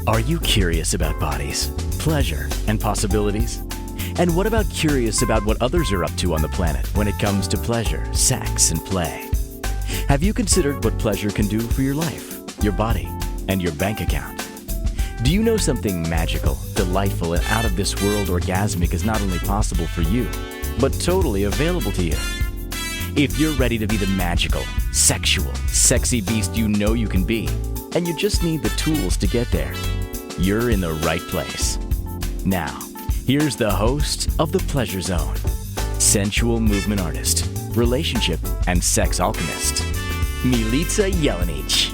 Are you curious about bodies, pleasure, and possibilities? And what about curious about what others are up to on the planet when it comes to pleasure, sex, and play? Have you considered what pleasure can do for your life, your body, and your bank account? Do you know something magical, delightful, and out of this world orgasmic is not only possible for you, but totally available to you? If you're ready to be the magical, sexual, sexy beast you know you can be, and you just need the tools to get there, you're in the right place. Now, here's the host of The Pleasure Zone, sensual movement artist, relationship and sex alchemist, Milica Jelenic.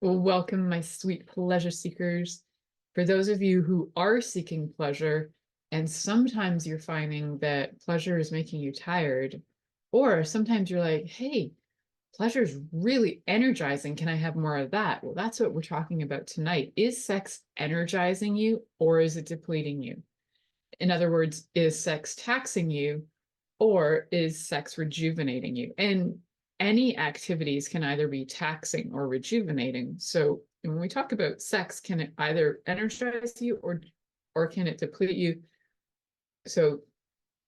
Well, welcome, my sweet pleasure seekers. For those of you who are seeking pleasure, and sometimes you're finding that pleasure is making you tired, or sometimes you're like, hey, pleasure is really energizing. Can I have more of that? Well, that's what we're talking about tonight. Is sex energizing you, or is it depleting you? In other words, is sex taxing you, or is sex rejuvenating you? And any activities can either be taxing or rejuvenating. So when we talk about sex, can it either energize you or can it deplete you? So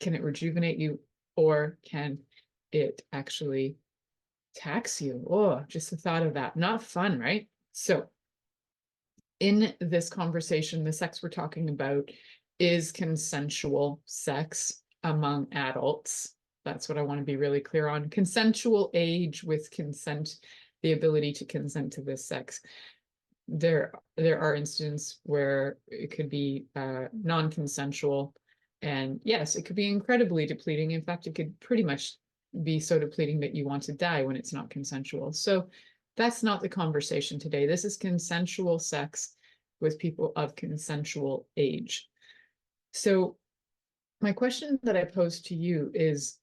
can it rejuvenate you, or can it actually tax you? Oh, just the thought of that. Not fun, right? So in this conversation, the sex we're talking about is consensual sex among adults. That's what I want to be really clear on. Consensual age with consent, the ability to consent to this sex. There are instances where it could be non-consensual, and yes, it could be incredibly depleting. In fact, it could pretty much be so depleting that you want to die when it's not consensual. So that's not the conversation today. This is consensual sex with people of consensual age. So my question that I pose to you is,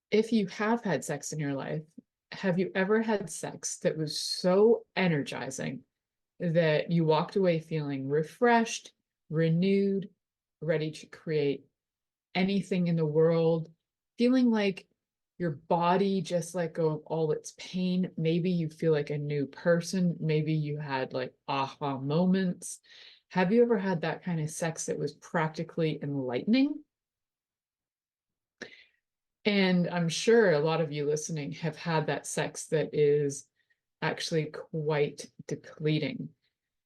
if you have had sex in your life, have you ever had sex that was so energizing that you walked away feeling refreshed, renewed, ready to create anything in the world, feeling like your body just let go of all its pain? Maybe you feel like a new person. Maybe you had like aha moments. Have you ever had that kind of sex that was practically enlightening? And I'm sure a lot of you listening have had that sex that is actually quite depleting.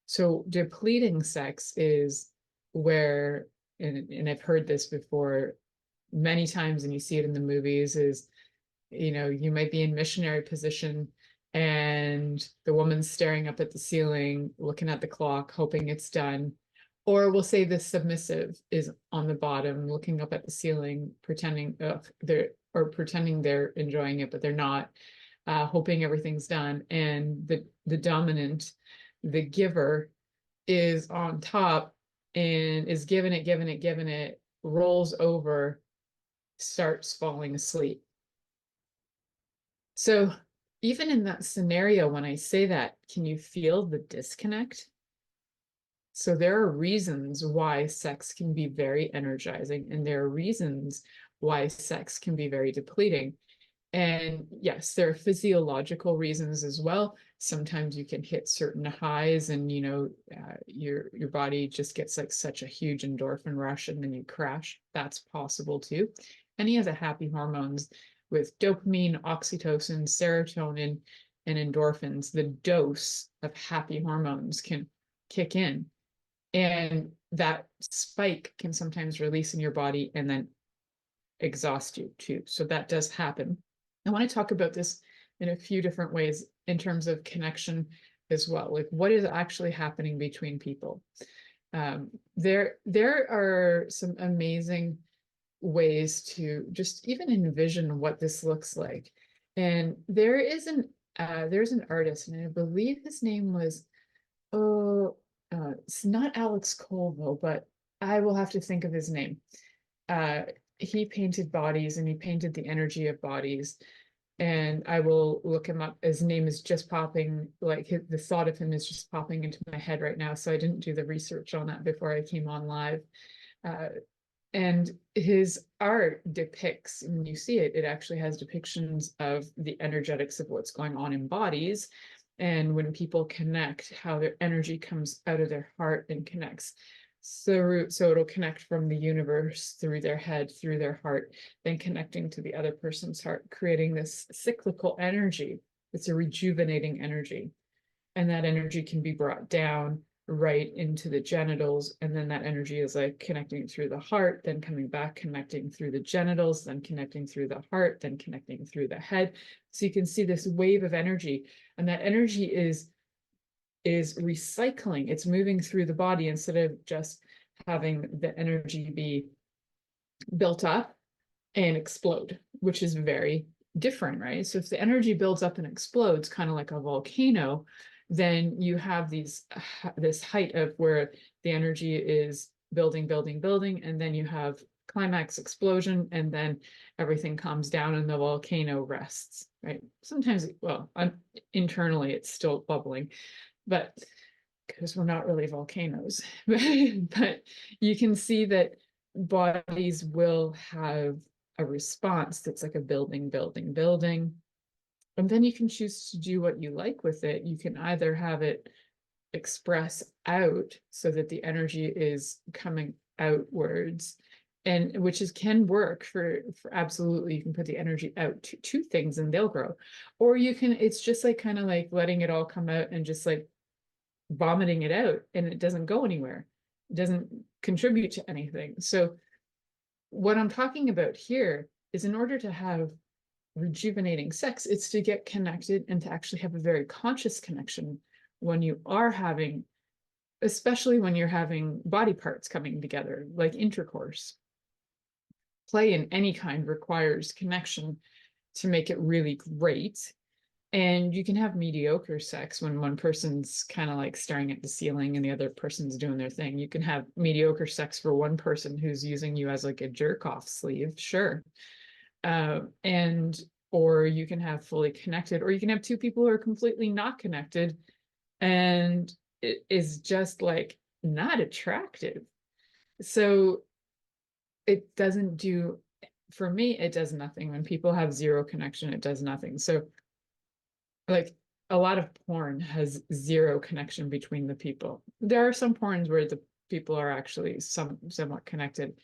So depleting sex is where, and I've heard this before many times, and you see it in the movies, is, you know, you might be in missionary position and the woman's staring up at the ceiling, looking at the clock, hoping it's done. Or we'll say the submissive is on the bottom, looking up at the ceiling, pretending they're enjoying it, but they're not, hoping everything's done. And the dominant, the giver, is on top and is giving it, rolls over, starts falling asleep. So even in that scenario, when I say that, can you feel the disconnect? So there are reasons why sex can be very energizing, and there are reasons why sex can be very depleting. And yes, there are physiological reasons as well. Sometimes you can hit certain highs, and your body just gets like such a huge endorphin rush, and then you crash. That's possible too. Any of the happy hormones with dopamine, oxytocin, serotonin, and endorphins, the dose of happy hormones can kick in, and that spike can sometimes release in your body and then exhaust you too. So that does happen. I want to talk about this in a few different ways in terms of connection as well. Like, what is actually happening between people? There are some amazing ways to just even envision what this looks like. And there's an artist, and I believe his name was, it's not Alex Colville, but I will have to think of his name. He painted bodies, and he painted the energy of bodies. And I will look him up. His name is just popping, like the thought of him is just popping into my head right now. So I didn't do the research on that before I came on live. And his art depicts, and you see it, it actually has depictions of the energetics of what's going on in bodies. And when people connect, how their energy comes out of their heart and connects. So it'll connect from the universe through their head, through their heart, then connecting to the other person's heart, creating this cyclical energy. It's a rejuvenating energy. And that energy can be brought down right into the genitals, and then that energy is like connecting through the heart, then coming back, connecting through the genitals, then connecting through the heart, then connecting through the head. So you can see this wave of energy, and that energy is recycling. It's moving through the body instead of just having the energy be built up and explode, which is very different, right? So if the energy builds up and explodes, kind of like a volcano, then you have this height of where the energy is building, building, building, and then you have climax explosion, and then everything calms down and the volcano rests, right? Sometimes, well, internally it's still bubbling, but because we're not really volcanoes, but you can see that bodies will have a response that's like a building, building, building. And then you can choose to do what you like with it. You can either have it express out so that the energy is coming outwards, and which can work for absolutely. You can put the energy out to things and they'll grow. Or you can, it's just like kind of like letting it all come out and just like vomiting it out, and it doesn't go anywhere. It doesn't contribute to anything. So what I'm talking about here is, in order to have rejuvenating sex, it's to get connected and to actually have a very conscious connection when you are having, especially when you're having body parts coming together, like intercourse. Play in any kind requires connection to make it really great. And you can have mediocre sex when one person's kind of like staring at the ceiling and the other person's doing their thing. You can have mediocre sex for one person who's using you as like a jerk off sleeve, sure. And or you can have fully connected, or you can have two people who are completely not connected, and it is just like not attractive. So it doesn't do, for me, it does nothing. When people have zero connection, it does nothing. So like a lot of porn has zero connection between the people. There are some porns where the people are actually somewhat connected.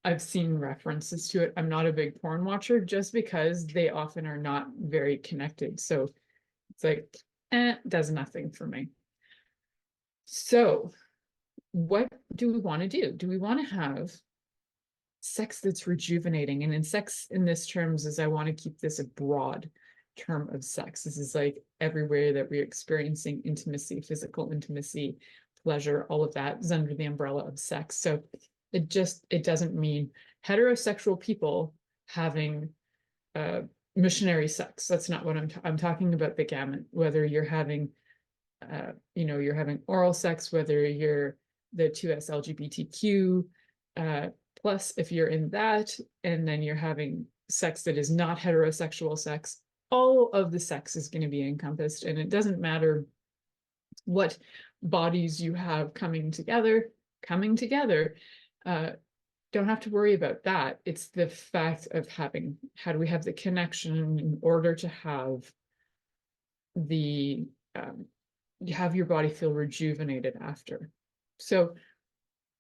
I've seen references to it. I'm not a big porn watcher just because they often are not very connected. So it's like, does nothing for me. So what do we want to do? Do we want to have sex that's rejuvenating? And in sex, in this terms, is I want to keep this a broad term of sex. This is like everywhere that we're experiencing intimacy, physical intimacy, pleasure, all of that is under the umbrella of sex. So it doesn't mean heterosexual people having missionary sex. That's not what I'm talking about. The gamut, whether you're having you're having oral sex, whether you're the 2S LGBTQ plus, if you're in that, and then you're having sex that is not heterosexual sex, all of the sex is going to be encompassed, and it doesn't matter what bodies you have coming together. Don't have to worry about that. It's the fact of having, how do we have the connection in order to have the have your body feel rejuvenated after. So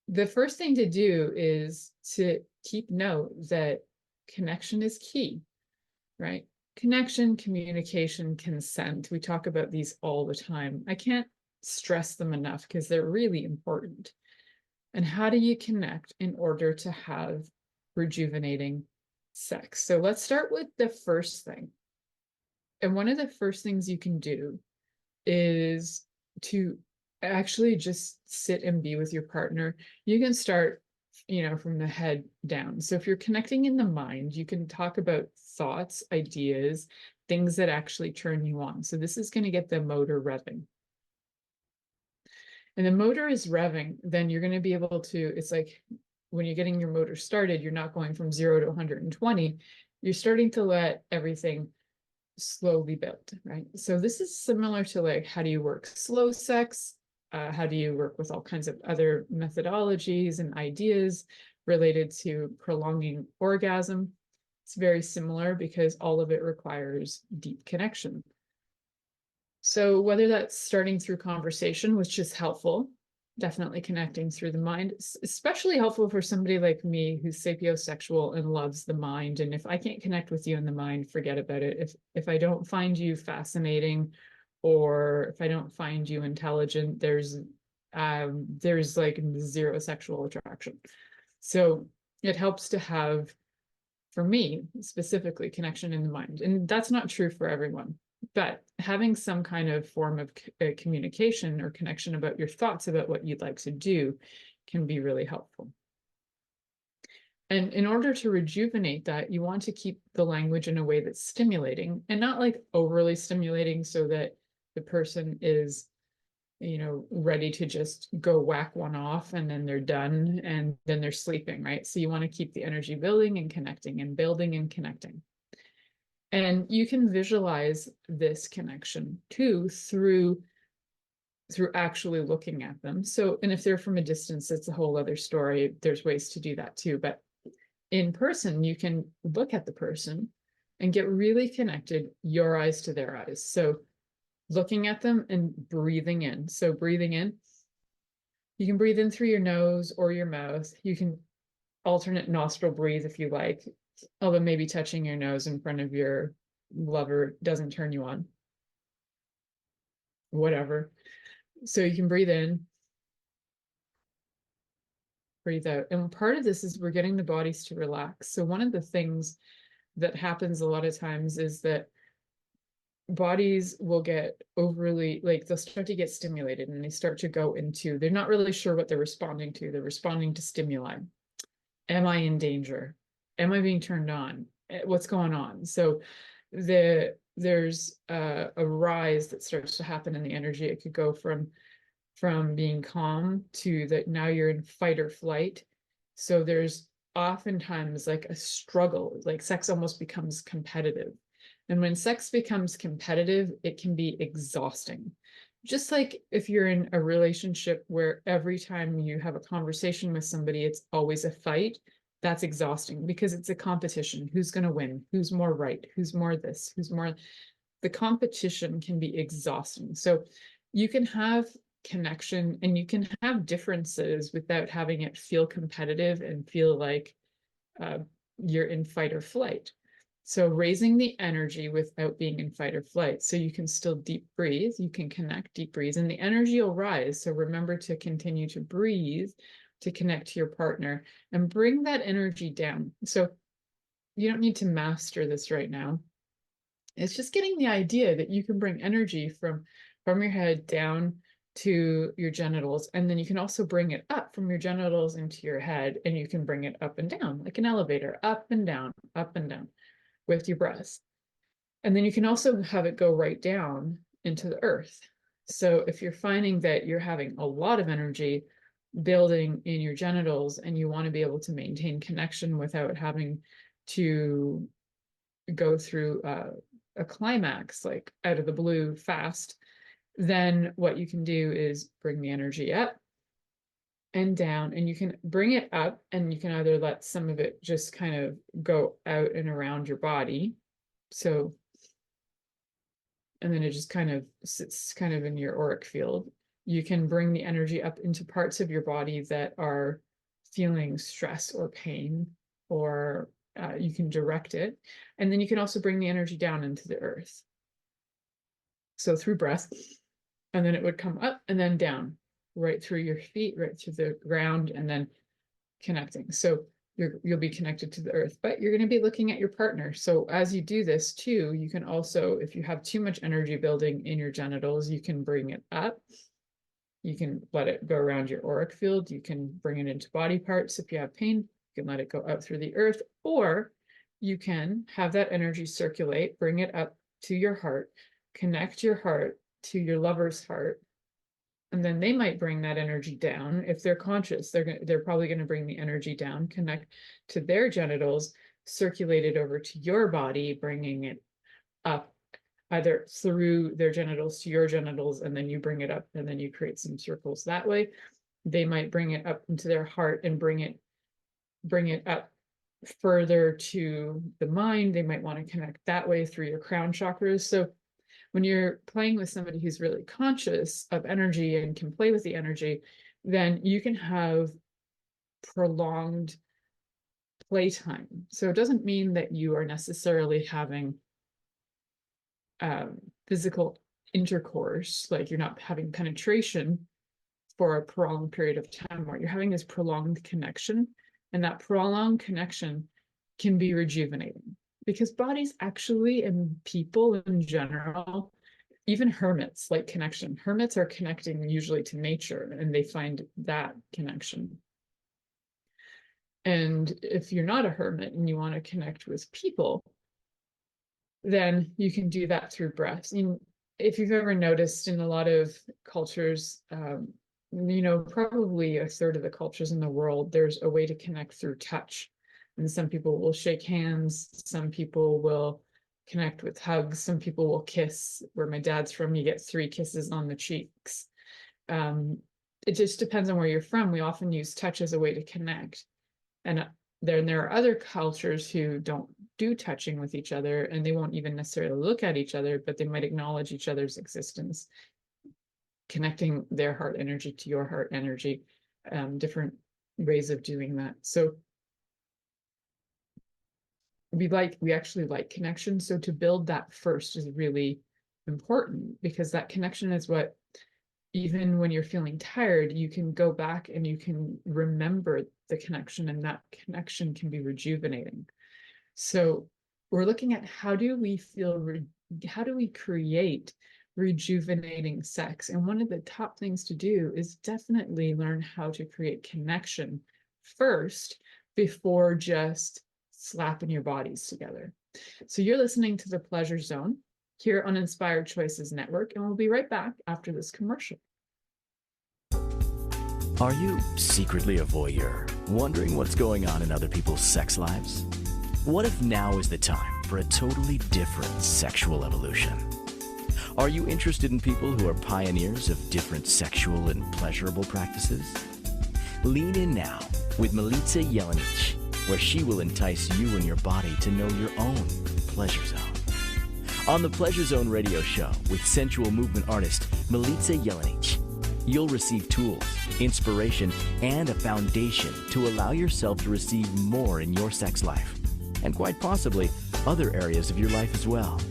the first thing to do is to keep note that connection is key, right? Connection, communication, consent. We talk about these all the time. I can't stress them enough because they're really important. And how do you connect in order to have rejuvenating sex? So let's start with the first thing. And one of the first things you can do is to actually just sit and be with your partner. You can start, from the head down. So if you're connecting in the mind, you can talk about thoughts, ideas, things that actually turn you on. So this is going to get the motor revving. And the motor is revving, then you're going to be able to, it's like when you're getting your motor started, you're not going from 0 to 120. You're starting to let everything slowly build, right? So this is similar to like, how do you work slow sex? How do you work with all kinds of other methodologies and ideas related to prolonging orgasm? It's very similar because all of it requires deep connection. So whether that's starting through conversation, which is helpful, definitely connecting through the mind, especially helpful for somebody like me who's sapiosexual and loves the mind. And if I can't connect with you in the mind, forget about it. If I don't find you fascinating, or if I don't find you intelligent, there's like zero sexual attraction. So it helps to have, for me specifically, connection in the mind. And that's not true for everyone, but having some kind of form of communication or connection about your thoughts about what you'd like to do can be really helpful. And in order to rejuvenate that, you want to keep the language in a way that's stimulating and not like overly stimulating so that the person is, ready to just go whack one off and then they're done and then they're sleeping, right? So you want to keep the energy building and connecting and building and connecting. And you can visualize this connection too through actually looking at them. So, and if they're from a distance, it's a whole other story. There's ways to do that too. But in person, you can look at the person and get really connected, your eyes to their eyes. So looking at them and breathing in. So breathing in, you can breathe in through your nose or your mouth. You can alternate nostril breathe if you like, although maybe touching your nose in front of your lover doesn't turn you on. Whatever. So you can breathe in, breathe out. And part of this is we're getting the bodies to relax. So one of the things that happens a lot of times is that bodies will get overly, like they'll start to get stimulated and they start to go into, they're not really sure what they're responding to. They're responding to stimuli. Am I in danger? Am I being turned on? What's going on? So there's a rise that starts to happen in the energy. It could go from being calm to that now you're in fight or flight. So there's oftentimes like a struggle, like sex almost becomes competitive. And when sex becomes competitive, it can be exhausting. Just like if you're in a relationship where every time you have a conversation with somebody, it's always a fight, that's exhausting because it's a competition. Who's going to win? Who's more right? Who's more this? Who's more? The competition can be exhausting. So you can have connection and you can have differences without having it feel competitive and feel like you're in fight or flight. So raising the energy without being in fight or flight. So you can still deep breathe, you can connect, deep breathe, and the energy will rise. So remember to continue to breathe, to connect to your partner and bring that energy down. So you don't need to master this right now. It's just getting the idea that you can bring energy from your head down to your genitals, and then you can also bring it up from your genitals into your head, and you can bring it up and down like an elevator, up and down with your breath. And then you can also have it go right down into the earth. So if you're finding that you're having a lot of energy building in your genitals and you want to be able to maintain connection without having to go through a climax like out of the blue fast, then what you can do is bring the energy up and down, and you can bring it up and you can either let some of it just kind of go out and around your body. So, and then it just kind of sits kind of in your auric field. You can bring the energy up into parts of your body that are feeling stress or pain, or you can direct it. And then you can also bring the energy down into the earth. So through breath, and then it would come up and then down, right through your feet, right through the ground, and then connecting. So you'll be connected to the earth, but you're going to be looking at your partner. So as you do this too, you can also, if you have too much energy building in your genitals, you can bring it up. You can let it go around your auric field. You can bring it into body parts. If you have pain, you can let it go out through the earth, or you can have that energy circulate, bring it up to your heart, connect your heart to your lover's heart, and then they might bring that energy down. If they're conscious, they're probably going to bring the energy down, connect to their genitals, circulate it over to your body, bringing it up either through their genitals to your genitals, and then you bring it up and then you create some circles that way. They might bring it up into their heart and bring it up further to the mind. They might want to connect that way through your crown chakras. So when you're playing with somebody who's really conscious of energy and can play with the energy, then you can have prolonged playtime. So it doesn't mean that you are necessarily having physical intercourse, like you're not having penetration for a prolonged period of time. What you're having is prolonged connection, and that prolonged connection can be rejuvenating, because bodies actually, and people in general, even hermits like connection. Hermits are connecting usually to nature, and they find that connection. And if you're not a hermit and you want to connect with people, then you can do that through breaths. If you've ever noticed in a lot of cultures, probably a third of the cultures in the world, there's a way to connect through touch. And some people will shake hands, some people will connect with hugs, some people will kiss. Where my dad's from, you get 3 kisses on the cheeks. It just depends on where you're from. We often use touch as a way to connect. And then there are other cultures who don't do touching with each other, and they won't even necessarily look at each other, but they might acknowledge each other's existence, connecting their heart energy to your heart energy, different ways of doing that. So we actually like connection. So to build that first is really important, because that connection is what, even when you're feeling tired, you can go back and you can remember the connection, and that connection can be rejuvenating. So we're looking at how do we create rejuvenating sex? And one of the top things to do is definitely learn how to create connection first, before just slapping your bodies together. So you're listening to The Pleasure Zone here on Inspired Choices Network, and we'll be right back after this commercial. Are you secretly a voyeur, wondering what's going on in other people's sex lives? What if now is the time for a totally different sexual evolution? Are you interested in people who are pioneers of different sexual and pleasurable practices? Lean in now with Milica Jelenic, where she will entice you and your body to know your own pleasure zone. On the Pleasure Zone radio show with sensual movement artist Milica Jelenic, you'll receive tools, inspiration, and a foundation to allow yourself to receive more in your sex life, and quite possibly other areas of your life as well.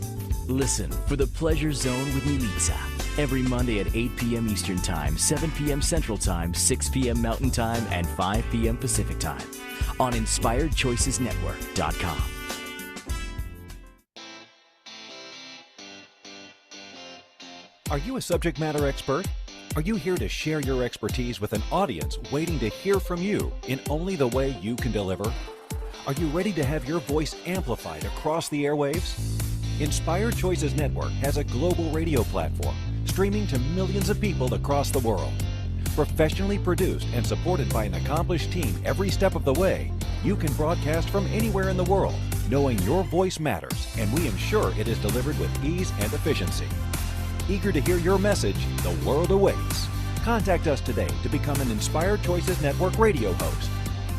Listen for the Pleasure Zone with Milica every Monday at 8 p.m. Eastern Time, 7 p.m. Central Time, 6 p.m. Mountain Time, and 5 p.m. Pacific Time on InspiredChoicesNetwork.com. Are you a subject matter expert? Are you here to share your expertise with an audience waiting to hear from you in only the way you can deliver? Are you ready to have your voice amplified across the airwaves? Inspired Choices Network has a global radio platform streaming to millions of people across the world. Professionally produced and supported by an accomplished team every step of the way, you can broadcast from anywhere in the world, knowing your voice matters, and we ensure it is delivered with ease and efficiency. Eager to hear your message, the world awaits. Contact us today to become an Inspired Choices Network radio host.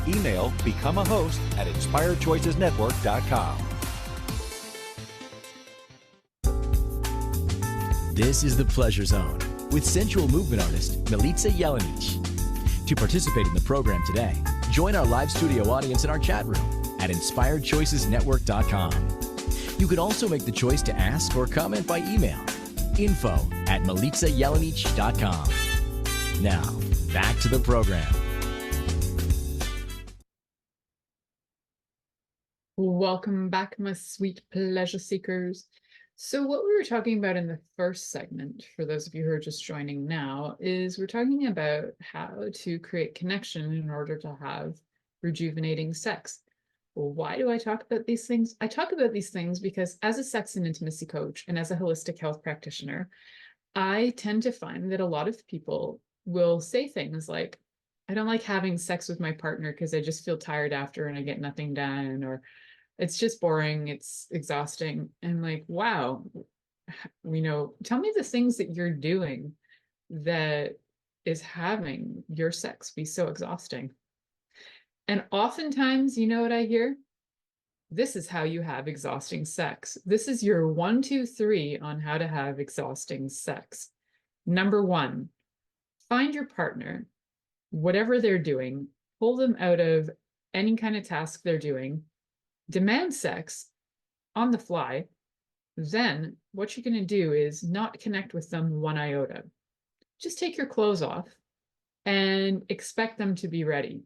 Email become a host at inspiredchoicesnetwork.com. This is The Pleasure Zone with sensual movement artist Milica Jelenic. To participate in the program today, join our live studio audience in our chat room at inspiredchoicesnetwork.com. You can also make the choice to ask or comment by email, info@milicajelenic.com. Now, back to the program. Welcome back, my sweet pleasure seekers. So what we were talking about in the first segment, for those of you who are just joining now, is we're talking about how to create connection in order to have rejuvenating sex. Well, why do I talk about these things? I talk about these things because as a sex and intimacy coach and as a holistic health practitioner, I tend to find that a lot of people will say things like, I don't like having sex with my partner because I just feel tired after and I get nothing done, or it's just boring, it's exhausting. And like, wow, tell me the things that you're doing that is having your sex be so exhausting. And oftentimes, you know what I hear? this is how you have exhausting sex. This is your 1, 2, 3 on how to have exhausting sex. Number 1, find your partner, whatever they're doing, pull them out of any kind of task they're doing, demand sex on the fly. Then what you're going to do is not connect with them one iota. Just take your clothes off and expect them to be ready.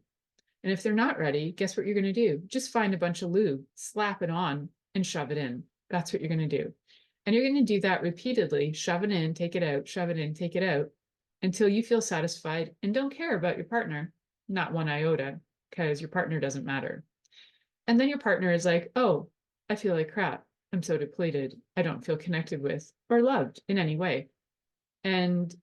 And if they're not ready, guess what you're going to do? Just find a bunch of lube, slap it on, and shove it in. That's what you're going to do. And you're going to do that repeatedly, shove it in, take it out, shove it in, take it out, until you feel satisfied and don't care about your partner, not one iota, because your partner doesn't matter. And then your partner is like, oh, I feel like crap. I'm so depleted. I don't feel connected with or loved in any way. And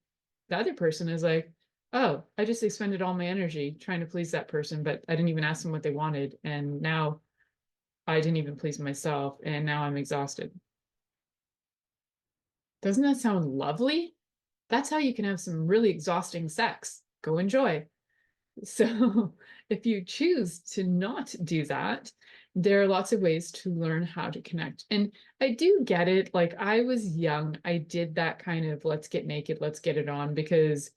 the other person is like, oh, I just expended all my energy trying to please that person, but I didn't even ask them what they wanted. And now I didn't even please myself. And now I'm exhausted. Doesn't that sound lovely? That's how you can have some really exhausting sex. Go enjoy. So if you choose to not do that, there are lots of ways to learn how to connect. And I do get it. Like I was young, I did that kind of let's get naked, let's get it on, because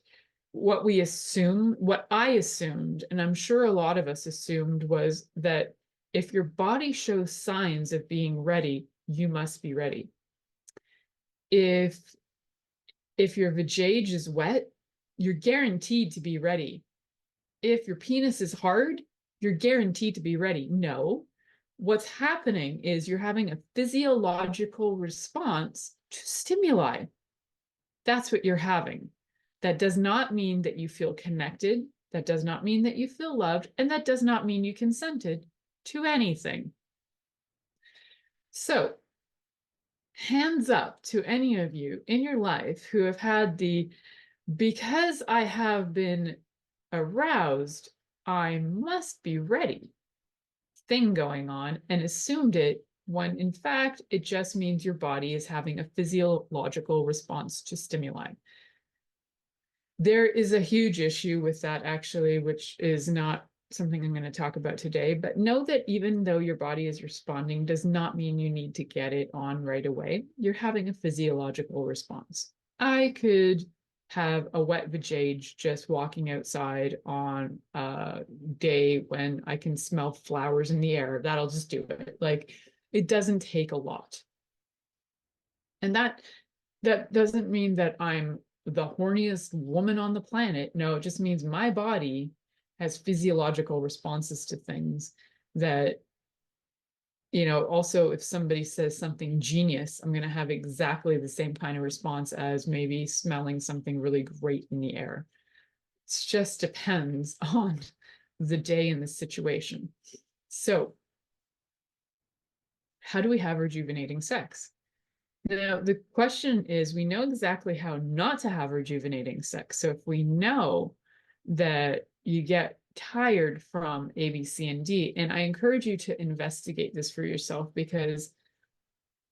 what I assumed, and I'm sure a lot of us assumed, was that if your body shows signs of being ready, you must be ready. If your vajayjay is wet, you're guaranteed to be ready. If your penis is hard, you're guaranteed to be ready. No, what's happening is you're having a physiological response to stimuli. That's what you're having. That does not mean that you feel connected. That does not mean that you feel loved. And that does not mean you consented to anything. So, hands up to any of you in your life who have had the, because I have been aroused, I must be ready thing going on and assumed it, when in fact, it just means your body is having a physiological response to stimuli. There is a huge issue with that, actually, which is not something I'm going to talk about today. But know that even though your body is responding, does not mean you need to get it on right away. You're having a physiological response. I could have a wet vajayjay just walking outside on a day when I can smell flowers in the air. That'll just do it. Like, it doesn't take a lot. And that doesn't mean that I'm the horniest woman on the planet. No, it just means my body has physiological responses to things that, also if somebody says something genius, I'm going to have exactly the same kind of response as maybe smelling something really great in the air. It just depends on the day and the situation. So, how do we have rejuvenating sex? Now, the question is, we know exactly how not to have rejuvenating sex. So if we know that you get tired from A, B, C, and D, and I encourage you to investigate this for yourself, because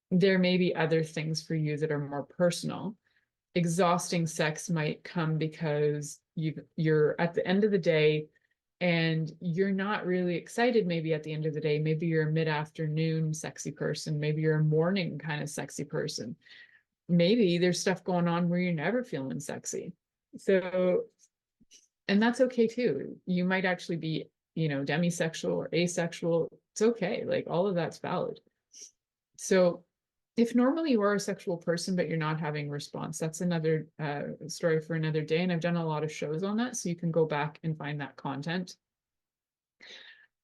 there may be other things for you that are more personal. Exhausting sex might come because you're at the end of the day and you're not really excited maybe at the end of the day. Maybe you're a mid-afternoon sexy person. Maybe you're a morning kind of sexy person. Maybe there's stuff going on where you're never feeling sexy. So, and that's okay too. You might actually be, demisexual or asexual. It's okay. Like, all of that's valid. So if normally you are a sexual person, but you're not having response, that's another story for another day. And I've done a lot of shows on that. So you can go back and find that content.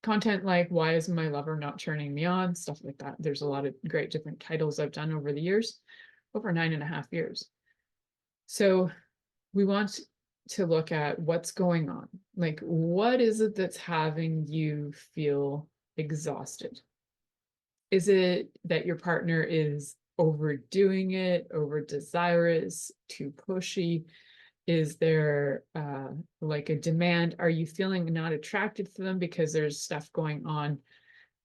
Content like, why is my lover not turning me on? Stuff like that. There's a lot of great different titles I've done over the years, over 9.5 years. So we want to look at what's going on. Like, what is it that's having you feel exhausted? Is it that your partner is overdoing it, over desirous, too pushy? Is there like a demand? Are you feeling not attracted to them because there's stuff going on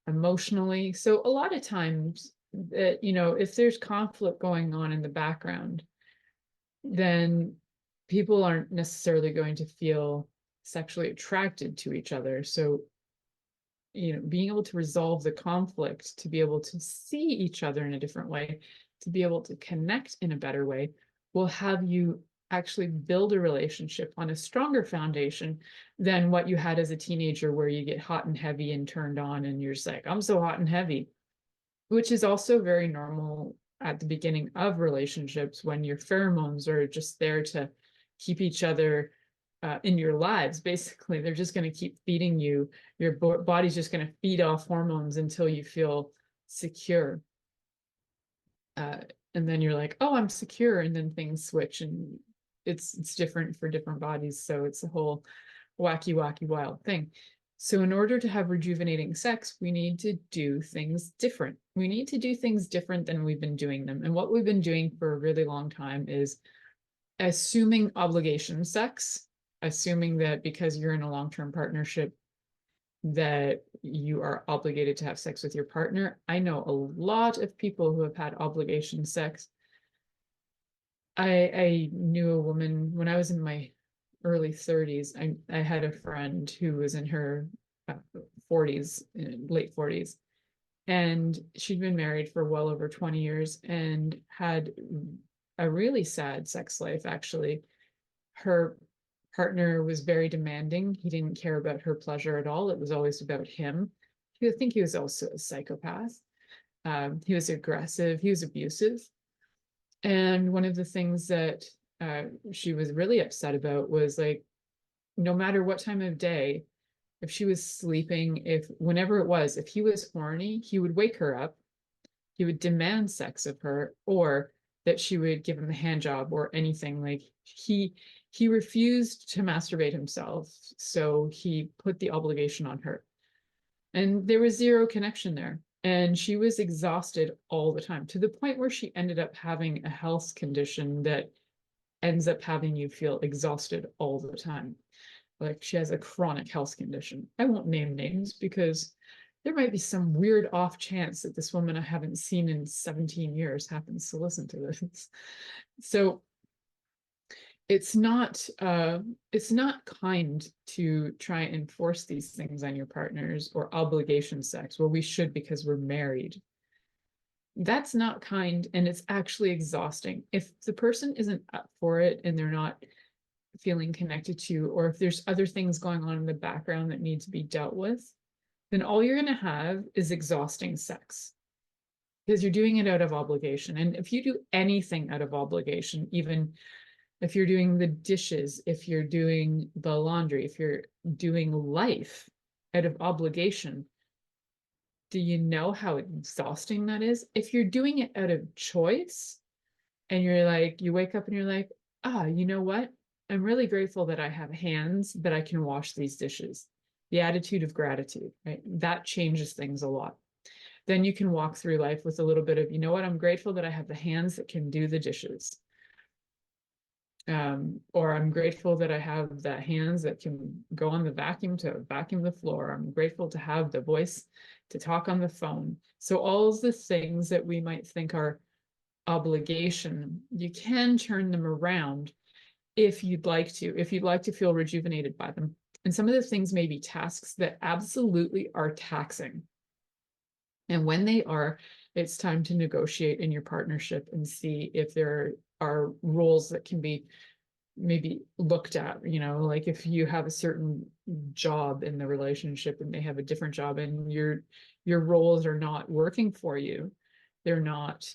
emotionally? So a lot of times that, if there's conflict going on in the background, then people aren't necessarily going to feel sexually attracted to each other. So being able to resolve the conflict, to be able to see each other in a different way, to be able to connect in a better way, will have you actually build a relationship on a stronger foundation than what you had as a teenager, where you get hot and heavy and turned on and you're just like, I'm so hot and heavy, which is also very normal at the beginning of relationships, when your pheromones are just there to keep each other in your lives. Basically, they're just going to keep feeding you. Your body's just going to feed off hormones until you feel secure. And then you're like, oh, I'm secure. And then things switch, and it's different for different bodies. So it's a whole wacky, wild thing. So in order to have rejuvenating sex, we need to do things different. We need to do things different than we've been doing them. And what we've been doing for a really long time is assuming obligation sex, assuming that because you're in a long-term partnership that you are obligated to have sex with your partner. I know a lot of people who have had obligation sex. I knew a woman when I was in my early 30s. I had a friend who was in her 40s, late 40s, and she'd been married for well over 20 years and had a really sad sex life, actually. Her partner was very demanding. He didn't care about her pleasure at all. It was always about him. I think he was also a psychopath. He was aggressive. He was abusive. And one of the things that she was really upset about was, like, no matter what time of day, if she was sleeping, whenever it was, if he was horny, he would wake her up. He would demand sex of her, or that she would give him a hand job or anything. Like, he refused to masturbate himself, so he put the obligation on her. And there was zero connection there. And she was exhausted all the time, to the point where she ended up having a health condition that ends up having you feel exhausted all the time. Like, she has a chronic health condition. I won't name names because there might be some weird off chance that this woman I haven't seen in 17 years happens to listen to this. So it's not kind to try and enforce these things on your partners, or obligation sex. Well, we should because we're married. That's not kind, and it's actually exhausting. If the person isn't up for it and they're not feeling connected to, or if there's other things going on in the background that need to be dealt with, then all you're going to have is exhausting sex, because you're doing it out of obligation. And if you do anything out of obligation, even if you're doing the dishes, if you're doing the laundry, if you're doing life out of obligation, do you know how exhausting that is? If you're doing it out of choice, and you're like, you wake up and you're like, you know what? I'm really grateful that I have hands that I can wash these dishes. The attitude of gratitude, right? That changes things a lot. Then you can walk through life with a little bit of, you know what? I'm grateful that I have the hands that can do the dishes. Or I'm grateful that I have the hands that can go on the vacuum to vacuum the floor. I'm grateful to have the voice to talk on the phone. So all of the things that we might think are obligation, you can turn them around if you'd like to feel rejuvenated by them. And some of the things may be tasks that absolutely are taxing. And when they are, it's time to negotiate in your partnership and see if there are roles that can be maybe looked at. Like, if you have a certain job in the relationship and they have a different job, and your roles are not working for you, they're not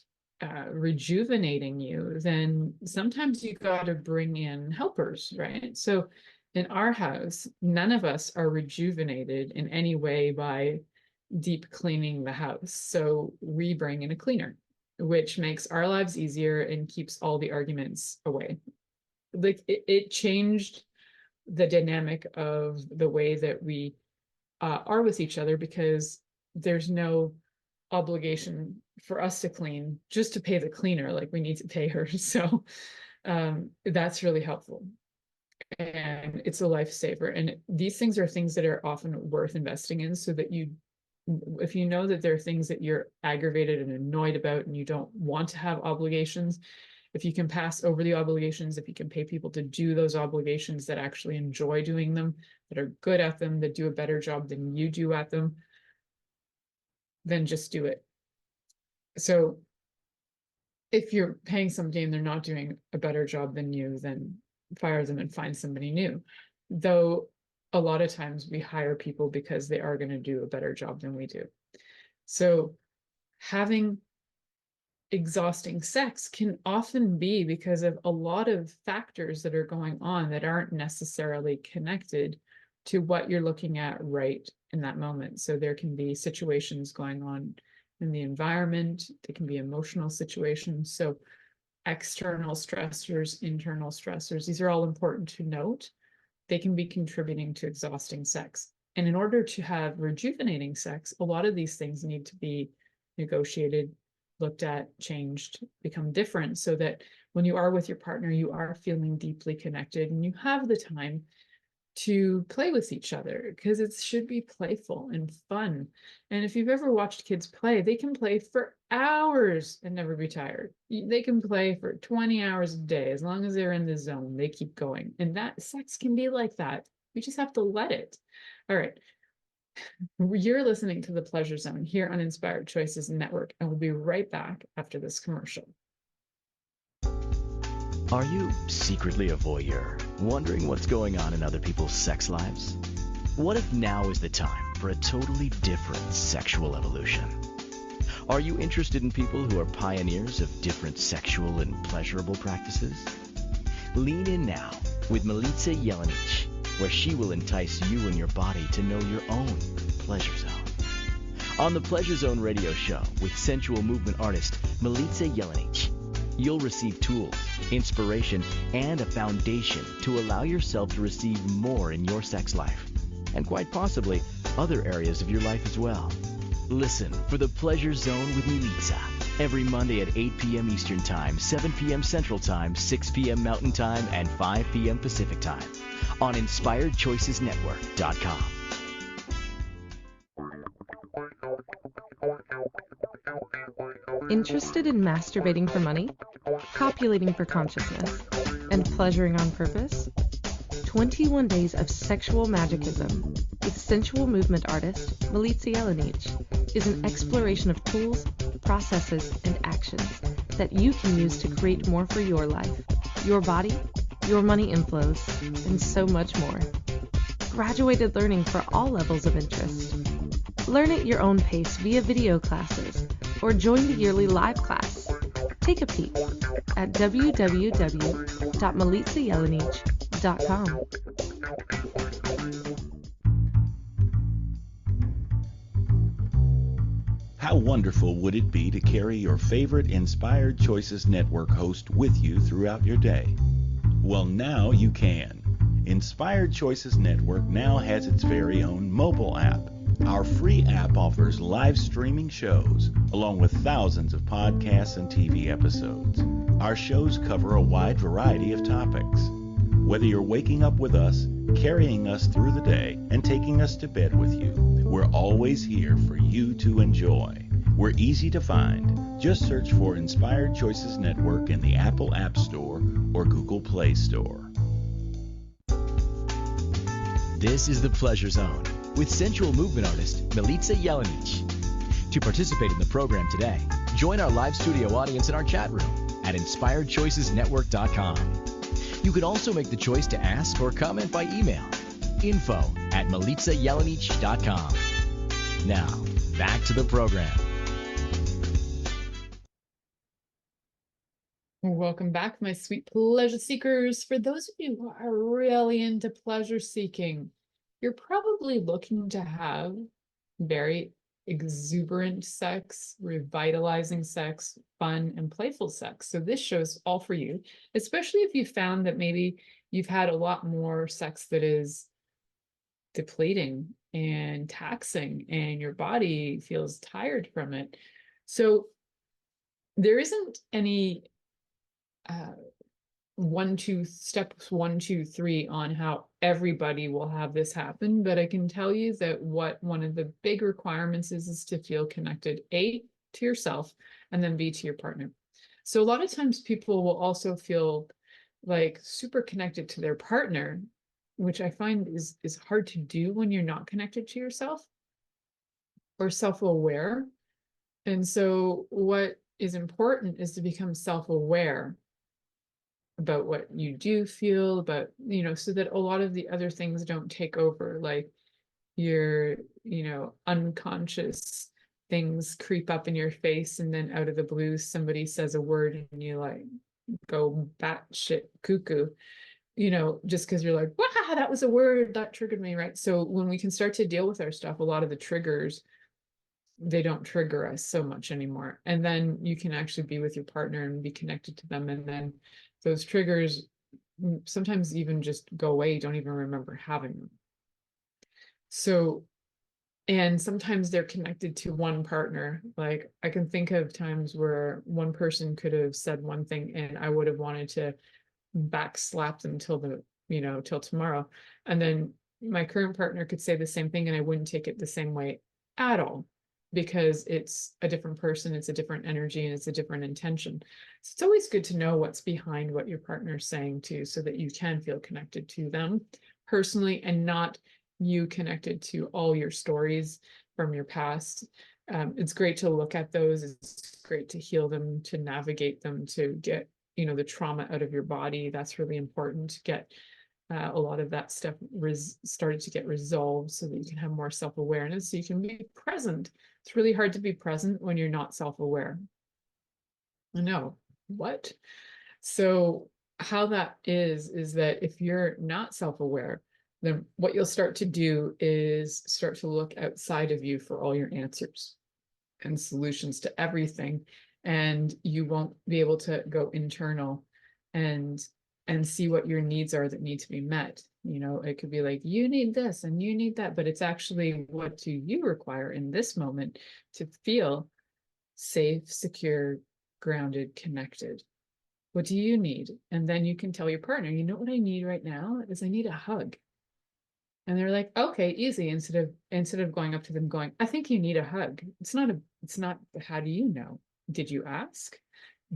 rejuvenating you, then sometimes you got to bring in helpers, right? So in our house, none of us are rejuvenated in any way by deep cleaning the house. So we bring in a cleaner, which makes our lives easier and keeps all the arguments away. Like, it changed the dynamic of the way that we are with each other, because there's no obligation for us to clean just to pay the cleaner. Like, we need to pay her. So that's really helpful. And it's a lifesaver. And these things are things that are often worth investing in, so that if you know that there are things that you're aggravated and annoyed about and you don't want to have obligations, if you can pass over the obligations, if you can pay people to do those obligations that actually enjoy doing them, that are good at them, that do a better job than you do at them, then just do it. So if you're paying somebody and they're not doing a better job than you, then fire them and find somebody new. Though a lot of times we hire people because they are going to do a better job than we do. So having exhausting sex can often be because of a lot of factors that are going on that aren't necessarily connected to what you're looking at right in that moment. So there can be situations going on in the environment, there can be emotional situations. So external stressors, internal stressors, these are all important to note. They can be contributing to exhausting sex. And in order to have rejuvenating sex, a lot of these things need to be negotiated, looked at, changed, become different, so that when you are with your partner, you are feeling deeply connected and you have the time to play with each other, because it should be playful and fun. And if you've ever watched kids play, they can play for hours and never be tired. They can play for 20 hours a day. As long as they're in the zone, they keep going. And that sex can be like that. You just have to let it. All right. You're listening to The Pleasure Zone here on Inspired Choices Network, and we'll be right back after this commercial. Are you secretly a voyeur, wondering what's going on in other people's sex lives? What if now is the time for a totally different sexual evolution? Are you interested in people who are pioneers of different sexual and pleasurable practices? Lean in now with Milica Jelenic, where she will entice you and your body to know your own pleasure zone. On the Pleasure Zone radio show with sensual movement artist Milica Jelenic, you'll receive tools, inspiration, and a foundation to allow yourself to receive more in your sex life, and quite possibly other areas of your life as well. Listen for the Pleasure Zone with Milica every Monday at 8 p.m. Eastern Time, 7 p.m. Central Time, 6 p.m. Mountain Time, and 5 p.m. Pacific Time on InspiredChoicesNetwork.com. Interested in masturbating for money, copulating for consciousness, and pleasuring on purpose? 21 Days of Sexual Magicism with sensual movement artist Milica Jelenic is an exploration of tools, processes, and actions that you can use to create more for your life, your body, your money inflows, and so much more. Graduated learning for all levels of interest. Learn at your own pace via video classes or join the yearly live class. Take a peek at www.milicajelenic.com. How wonderful would it be to carry your favorite Inspired Choices Network host with you throughout your day? Well, now you can. Inspired Choices Network now has its very own mobile app. Our free app offers live streaming shows, along with thousands of podcasts and TV episodes. Our shows cover a wide variety of topics. Whether you're waking up with us, carrying us through the day, and taking us to bed with you, we're always here for you to enjoy. We're easy to find. Just search for Inspired Choices Network in the Apple App Store or Google Play Store. This is The Pleasure Zone with sensual movement artist Milica Jelenic. To participate in the program today, join our live studio audience in our chat room at InspiredChoicesNetwork.com. You can also make the choice to ask or comment by email, info@milicajelenic.com. Now, back to the program. Welcome back, my sweet pleasure seekers. For those of you who are really into pleasure seeking, you're probably looking to have very exuberant sex, revitalizing sex, fun and playful sex. So this show's all for you, especially if you found that maybe you've had a lot more sex that is depleting and taxing and your body feels tired from it. So there isn't any steps 1, 2, 3 on how everybody will have this happen, but I can tell you that what one of the big requirements is to feel connected, A, to yourself, and then B, to your partner. So a lot of times people will also feel like super connected to their partner, which I find is hard to do when you're not connected to yourself or self-aware. And so what is important is to become self-aware about what you do feel, about, so that a lot of the other things don't take over, like your, unconscious things creep up in your face, and then out of the blue, somebody says a word and you like go batshit cuckoo, just because you're like, wow, that was a word that triggered me, right? So when we can start to deal with our stuff, a lot of the triggers, they don't trigger us so much anymore. And then you can actually be with your partner and be connected to them. And then those triggers sometimes even just go away. You don't even remember having them. So, and sometimes they're connected to one partner. Like I can think of times where one person could have said one thing and I would have wanted to backslap them till tomorrow. And then my current partner could say the same thing and I wouldn't take it the same way at all, because it's a different person, it's a different energy, and it's a different intention. So it's always good to know what's behind what your partner's saying too, so that you can feel connected to them personally and not you connected to all your stories from your past. It's great to look at those. It's great to heal them, to navigate them, to get the trauma out of your body. That's really important to get a lot of that stuff started to get resolved, so that you can have more self-awareness, so you can be present. It's really hard to be present when you're not self-aware. I know. What? So how that is that if you're not self-aware, then what you'll start to do is start to look outside of you for all your answers and solutions to everything. And you won't be able to go internal and see what your needs are that need to be met. It could be like, you need this and you need that, but it's actually, what do you require in this moment to feel safe, secure, grounded, connected? What do you need? And then you can tell your partner, you know what I need right now is I need a hug. And they're like, okay, easy. Instead of going up to them going, I think you need a hug. It's not how do you know? Did you ask?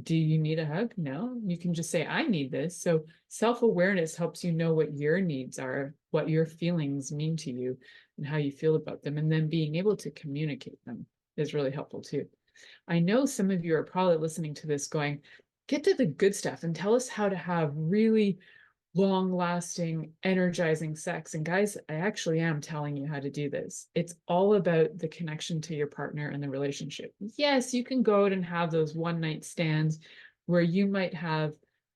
Do you need a hug? No, you can just say, I need this. So self-awareness helps you know what your needs are, what your feelings mean to you, and how you feel about them. And then being able to communicate them is really helpful too. I know some of you are probably listening to this going, get to the good stuff and tell us how to have really long-lasting, energizing sex. And guys, I actually am telling you how to do this. It's all about the connection to your partner and the relationship. Yes, you can go out and have those one-night stands where you might have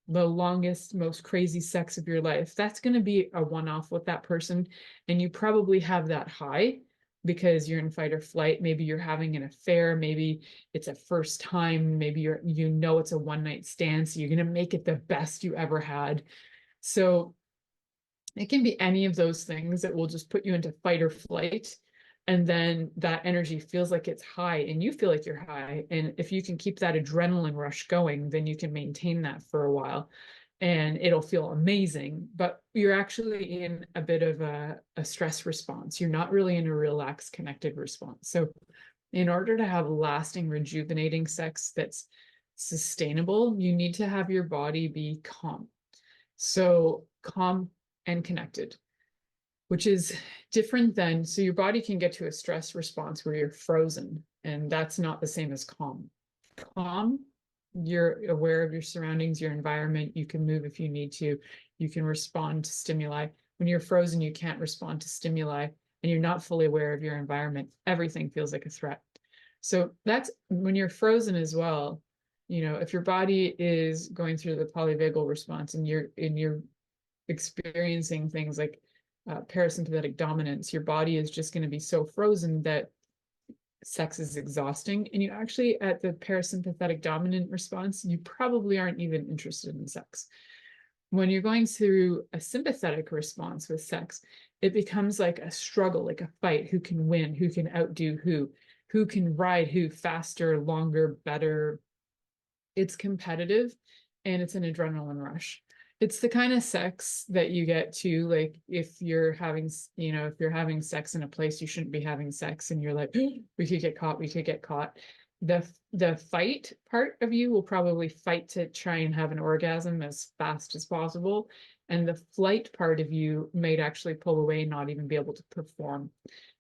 the longest, most crazy sex of your life. That's going to be a one-off with that person. And you probably have that high because you're in fight or flight. Maybe you're having an affair. Maybe it's a first time. Maybe it's a one-night stand. So you're going to make it the best you ever had. So it can be any of those things that will just put you into fight or flight. And then that energy feels like it's high and you feel like you're high. And if you can keep that adrenaline rush going, then you can maintain that for a while and it'll feel amazing. But you're actually in a bit of a stress response. You're not really in a relaxed, connected response. So in order to have lasting, rejuvenating sex that's sustainable, you need to have your body be calm. So calm and connected, which is different than, so your body can get to a stress response where you're frozen, and that's not the same as calm. Calm, you're aware of your surroundings, your environment, you can move if you need to, you can respond to stimuli. When you're frozen, you can't respond to stimuli and you're not fully aware of your environment. Everything feels like a threat. So that's when you're frozen as well. If your body is going through the polyvagal response and you're experiencing things like parasympathetic dominance, your body is just going to be so frozen that sex is exhausting. And you actually, at the parasympathetic dominant response, you probably aren't even interested in sex. When you're going through a sympathetic response with sex, it becomes like a struggle, like a fight. Who can win? Who can outdo who can ride who faster, longer, better? It's competitive and it's an adrenaline rush. It's the kind of sex that you get to, like, if you're having sex in a place you shouldn't be having sex and you're like, we could get caught. The fight part of you will probably fight to try and have an orgasm as fast as possible. And the flight part of you might actually pull away and not even be able to perform.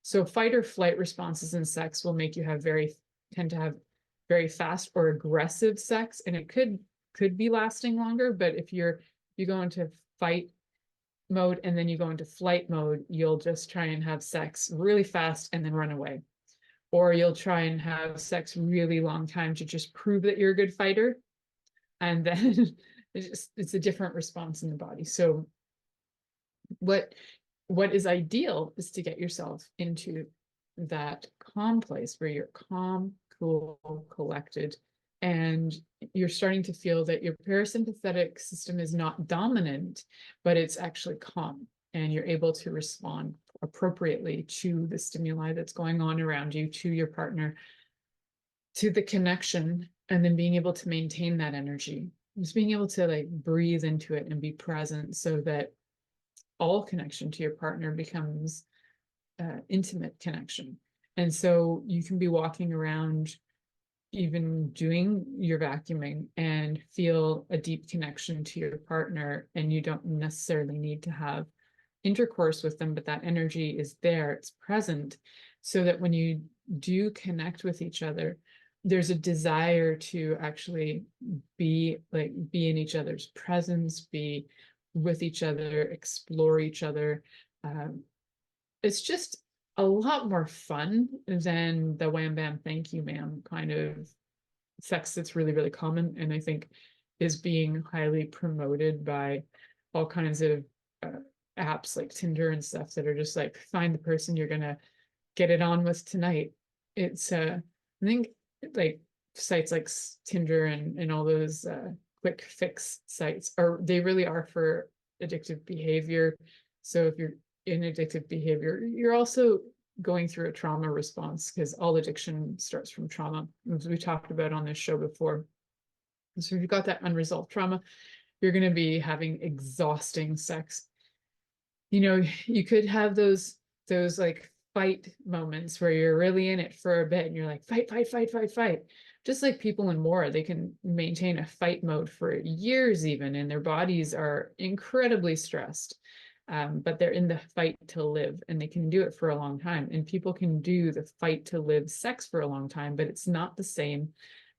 So fight or flight responses in sex will make you have very tend to have very fast or aggressive sex, and it could be lasting longer. But if you go into fight mode and then you go into flight mode, you'll just try and have sex really fast and then run away. Or you'll try and have sex really long time to just prove that you're a good fighter. And then it's a different response in the body. So what is ideal is to get yourself into that calm place where you're calm, cool, collected, and you're starting to feel that your parasympathetic system is not dominant, but it's actually calm, and you're able to respond appropriately to the stimuli that's going on around you, to your partner, to the connection, and then being able to maintain that energy, just being able to like breathe into it and be present, so that all connection to your partner becomes intimate connection. And so you can be walking around, even doing your vacuuming, and feel a deep connection to your partner, and you don't necessarily need to have intercourse with them, but that energy is there, it's present, so that when you do connect with each other, there's a desire to actually be in each other's presence, be with each other, explore each other. It's just a lot more fun than the wham bam thank you ma'am kind of sex that's really, really common, and I think is being highly promoted by all kinds of apps like Tinder and stuff that are just like, find the person you're gonna get it on with tonight. It's I think like sites like Tinder and all those quick fix sites they really are for addictive behavior. So if you're in addictive behavior, you're also going through a trauma response, because all addiction starts from trauma, as we talked about on this show before. So if you've got that unresolved trauma, you're going to be having exhausting sex. You could have those like fight moments where you're really in it for a bit and you're like, fight, fight, fight, fight, fight. Just like people in war, they can maintain a fight mode for years even, and their bodies are incredibly stressed. But they're in the fight to live, and they can do it for a long time. And people can do the fight to live sex for a long time, but it's not the same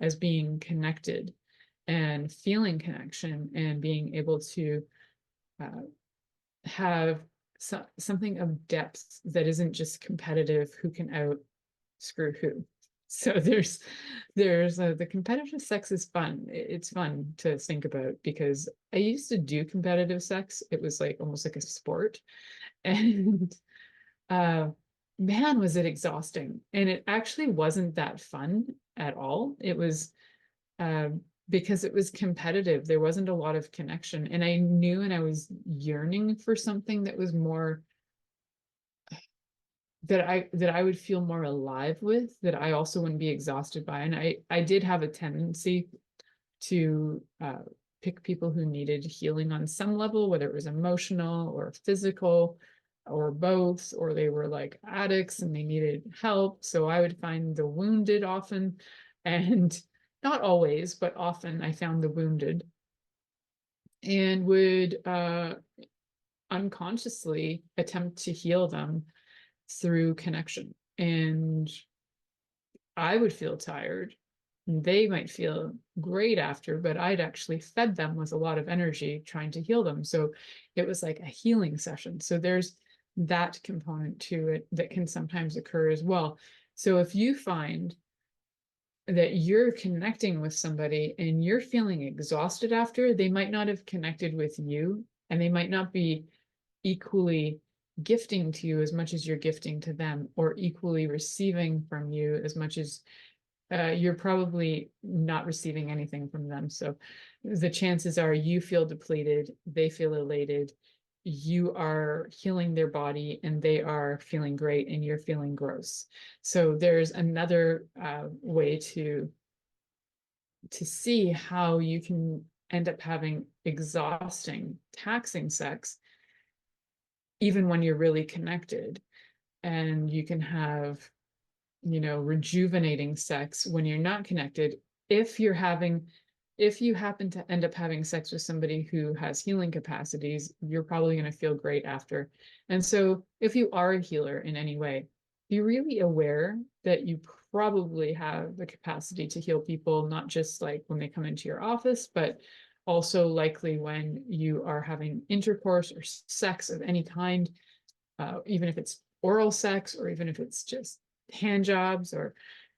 as being connected and feeling connection and being able to have something of depth that isn't just competitive, who can out screw who. So there's the competitive sex is fun. It's fun to think about, because I used to do competitive sex. It was like almost like a sport, and man, was it exhausting. And it actually wasn't that fun at all. It was because it was competitive. There wasn't a lot of connection, and I knew, and I was yearning for something that was more, that I would feel more alive with, that I also wouldn't be exhausted by. And I did have a tendency to pick people who needed healing on some level, whether it was emotional or physical or both, or they were like addicts and they needed help. So I would find the wounded often, and not always, but often I found the wounded, and would unconsciously attempt to heal them through connection. And I would feel tired. They might feel great after, but I'd actually fed them with a lot of energy trying to heal them. So it was like a healing session. So there's that component to it that can sometimes occur as well. So if you find that you're connecting with somebody and you're feeling exhausted after, they might not have connected with you, and they might not be equally gifting to you as much as you're gifting to them, or equally receiving from you as much as you're probably not receiving anything from them. So the chances are you feel depleted, they feel elated, you are healing their body, and they are feeling great, and you're feeling gross. So there's another way to see how you can end up having exhausting, taxing sex, even when you're really connected. And you can have, rejuvenating sex when you're not connected. If you happen to end up having sex with somebody who has healing capacities, you're probably going to feel great after. And so if you are a healer in any way, be really aware that you probably have the capacity to heal people, not just like when they come into your office, but also likely when you are having intercourse or sex of any kind, even if it's oral sex, or even if it's just hand jobs, or,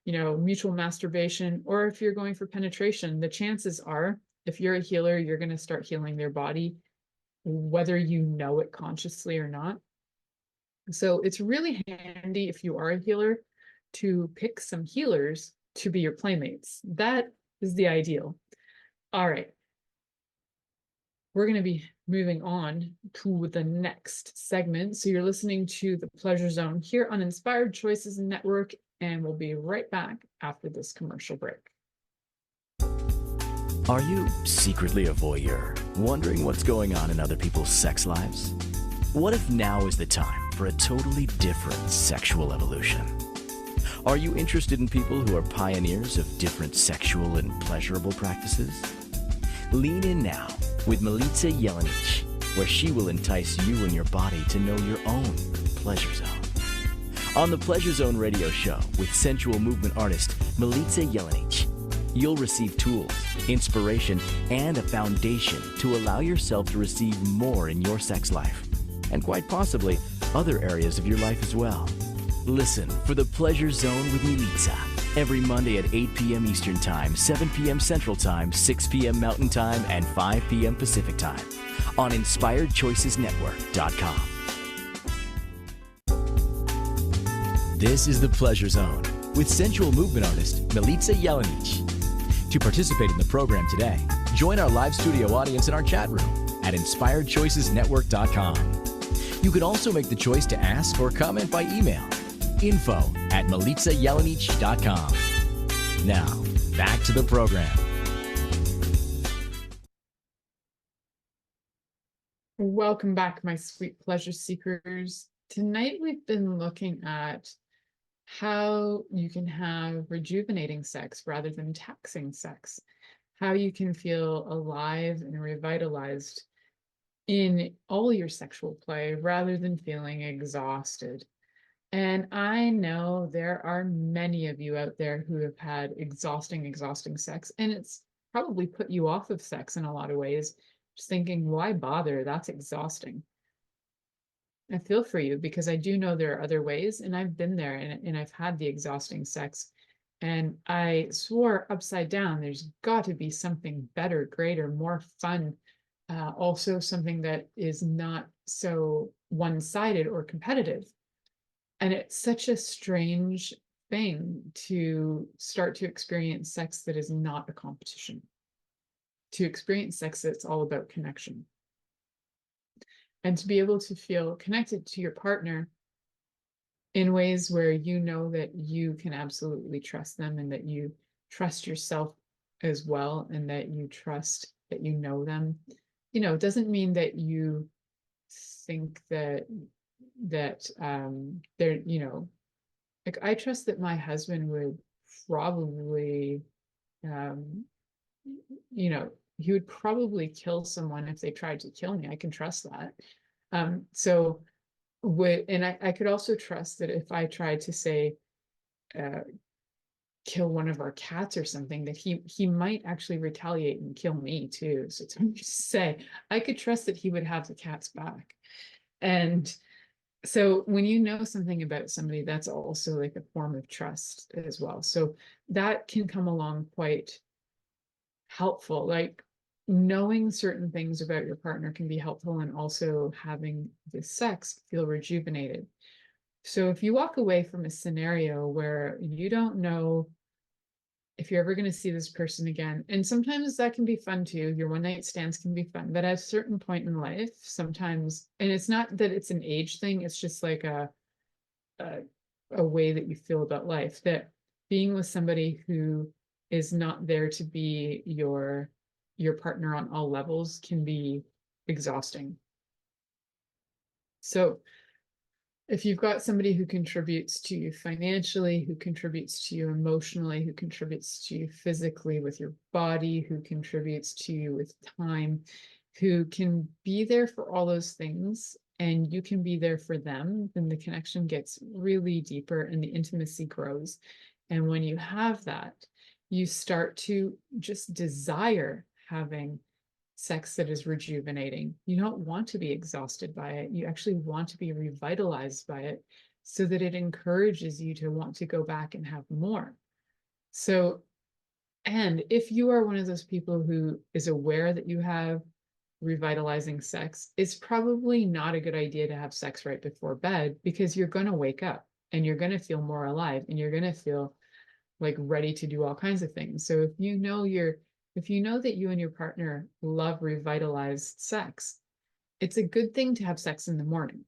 mutual masturbation, or if you're going for penetration. The chances are, if you're a healer, you're going to start healing their body, whether you know it consciously or not. So it's really handy, if you are a healer, to pick some healers to be your playmates. That is the ideal. All right. We're going to be moving on to the next segment. So you're listening to The Pleasure Zone here on Inspired Choices Network, and we'll be right back after this commercial break. Are you secretly a voyeur, wondering what's going on in other people's sex lives? What if now is the time for a totally different sexual evolution? Are you interested in people who are pioneers of different sexual and pleasurable practices? Lean in now with Milica Jelenic, where she will entice you and your body to know your own pleasure zone. On the Pleasure Zone radio show with sensual movement artist Milica Jelenic, you'll receive tools, inspiration, and a foundation to allow yourself to receive more in your sex life, and quite possibly other areas of your life as well. Listen for the Pleasure Zone with Milica every Monday at 8 p.m. Eastern Time, 7 p.m. Central Time, 6 p.m. Mountain Time, and 5 p.m. Pacific Time on InspiredChoicesNetwork.com. This is the Pleasure Zone with sensual movement artist Milica Jelenic. To participate in the program today, join our live studio audience in our chat room at InspiredChoicesNetwork.com. You can also make the choice to ask or comment by email, info@MilicaJelenic.com. Now, back to the program. Welcome back, my sweet pleasure seekers. Tonight we've been looking at how you can have rejuvenating sex rather than taxing sex, how you can feel alive and revitalized in all your sexual play rather than feeling exhausted. And I know there are many of you out there who have had exhausting sex, and it's probably put you off of sex in a lot of ways, just thinking, why bother? That's exhausting. I feel for you, because I do know there are other ways, and I've been there, and I've had the exhausting sex, and I swore upside down, there's got to be something better, greater, more fun, also something that is not so one-sided or competitive. And it's such a strange thing to start to experience sex that is not a competition, to experience sex that's all about connection. And to be able to feel connected to your partner in ways where you know that you can absolutely trust them, and that you trust yourself as well, and that you trust that you know them. It doesn't mean that you think that they're, like, I trust that my husband would probably, he would probably kill someone if they tried to kill me. I can trust that. And I could also trust that if I tried to say, kill one of our cats or something, that he might actually retaliate and kill me too. So it's hard to say. I could trust that he would have the cats back. And so when you know something about somebody, that's also like a form of trust as well. So that can come along quite helpful. Like, knowing certain things about your partner can be helpful, and also having the sex feel rejuvenated. So if you walk away from a scenario where you don't know if you're ever going to see this person again, and sometimes that can be fun too, your one night stands can be fun, but at a certain point in life, sometimes, and it's not that it's an age thing, it's just like a way that you feel about life, that being with somebody who is not there to be your partner on all levels can be exhausting. So if you've got somebody who contributes to you financially, who contributes to you emotionally, who contributes to you physically with your body, who contributes to you with time, who can be there for all those things, and you can be there for them, then the connection gets really deeper and the intimacy grows. And when you have that, you start to just desire having sex that is rejuvenating. You don't want to be exhausted by it. You actually want to be revitalized by it, so that it encourages you to want to go back and have more. So, and if you are one of those people who is aware that you have revitalizing sex, it's probably not a good idea to have sex right before bed, because you're going to wake up and you're going to feel more alive and you're going to feel like ready to do all kinds of things. So if you know that you and your partner love revitalized sex, it's a good thing to have sex in the morning.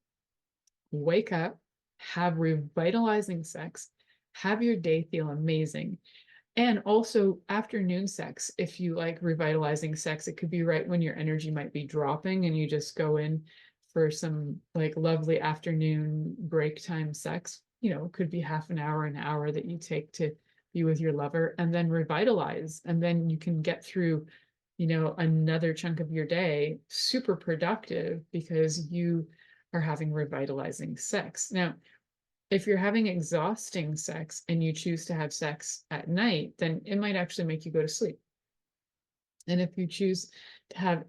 Wake up, have revitalizing sex, have your day feel amazing. And also afternoon sex, if you like revitalizing sex, it could be right when your energy might be dropping and you just go in for some like lovely afternoon break time sex. It could be half an hour that you take to be with your lover, and then revitalize. And then you can get through, another chunk of your day super productive because you are having revitalizing sex. Now, if you're having exhausting sex and you choose to have sex at night, then it might actually make you go to sleep. And if you choose to have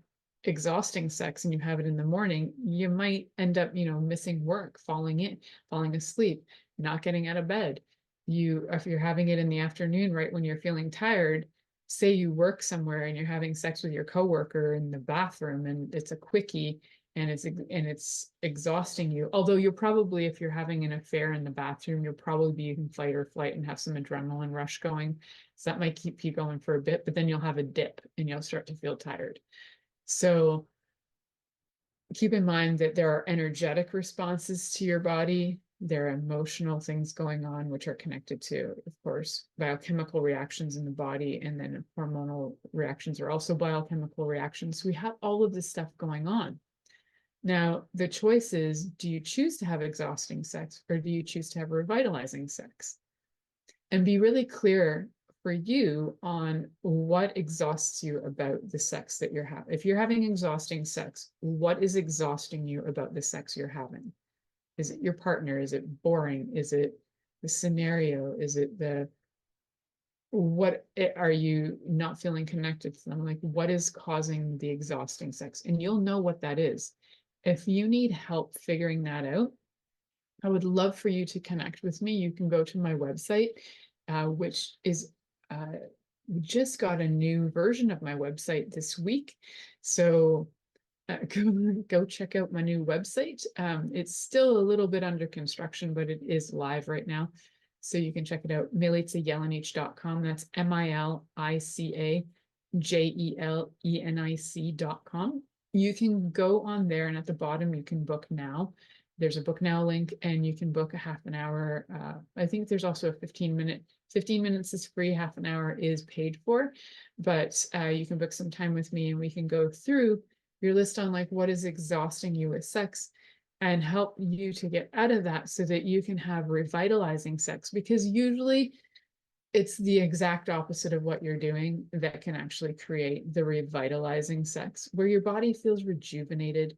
exhausting sex and you have it in the morning, you might end up, missing work, falling asleep, not getting out of bed. If you're having it in the afternoon, right when you're feeling tired, say you work somewhere and you're having sex with your coworker in the bathroom and it's a quickie, and it's exhausting you. Although you'll probably, if you're having an affair in the bathroom, you'll probably be in fight or flight and have some adrenaline rush going. So that might keep you going for a bit, but then you'll have a dip and you'll start to feel tired. So keep in mind that there are energetic responses to your body. There are emotional things going on, which are connected to, of course, biochemical reactions in the body, and then hormonal reactions are also biochemical reactions. So we have all of this stuff going on. Now, the choice is, do you choose to have exhausting sex or do you choose to have revitalizing sex? And be really clear for you on what exhausts you about the sex that you're having. If you're having exhausting sex, what is exhausting you about the sex you're having? Is it your partner? Is it boring? Is it the scenario? Is it are you not feeling connected to them? Like, what is causing the exhausting sex? And you'll know what that is. If you need help figuring that out, I would love for you to connect with me. You can go to my website, which is, we just got a new version of my website this week. So go check out my new website. It's still a little bit under construction, but it is live right now. So you can check it out, milicajelenic.com. That's milicajelenic.com. You can go on there, and at the bottom you can book now. There's a book now link, and you can book a half an hour. I think there's also a 15 minutes is free, half an hour is paid for, but you can book some time with me and we can go through your list on like what is exhausting you with sex and help you to get out of that so that you can have revitalizing sex, because usually it's the exact opposite of what you're doing that can actually create the revitalizing sex, where your body feels rejuvenated,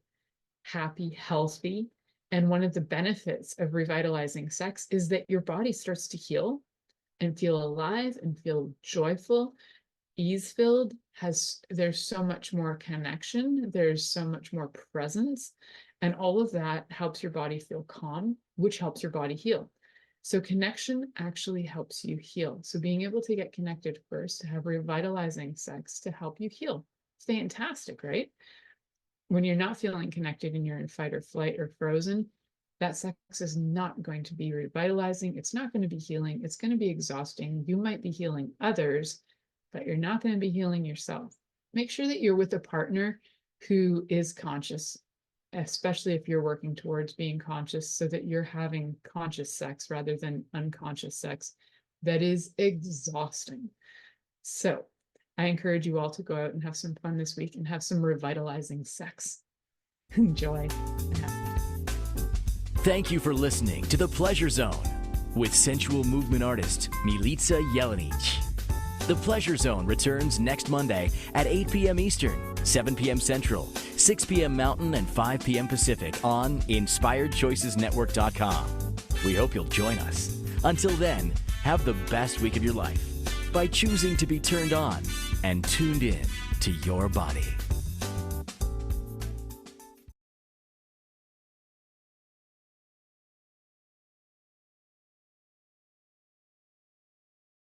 happy, healthy. And one of the benefits of revitalizing sex is that your body starts to heal and feel alive and feel joyful, ease-filled. There's so much more connection, there's so much more presence, and all of that helps your body feel calm, which helps your body heal. So connection actually helps you heal. So being able to get connected first, to have revitalizing sex to help you heal. It's fantastic, right? When you're not feeling connected and you're in fight or flight or frozen, that sex is not going to be revitalizing. It's not going to be healing. It's going to be exhausting. You might be healing others, but you're not going to be healing yourself. Make sure that you're with a partner who is conscious, especially if you're working towards being conscious, so that you're having conscious sex rather than unconscious sex that is exhausting. So I encourage you all to go out and have some fun this week and have some revitalizing sex. Enjoy. Thank you for listening to The Pleasure Zone with sensual movement artist Milica Jelenic. The Pleasure Zone returns next Monday at 8 p.m. Eastern, 7 p.m. Central, 6 p.m. Mountain, and 5 p.m. Pacific on InspiredChoicesNetwork.com. We hope you'll join us. Until then, Have the best week of your life by choosing to be turned on and tuned in to your body.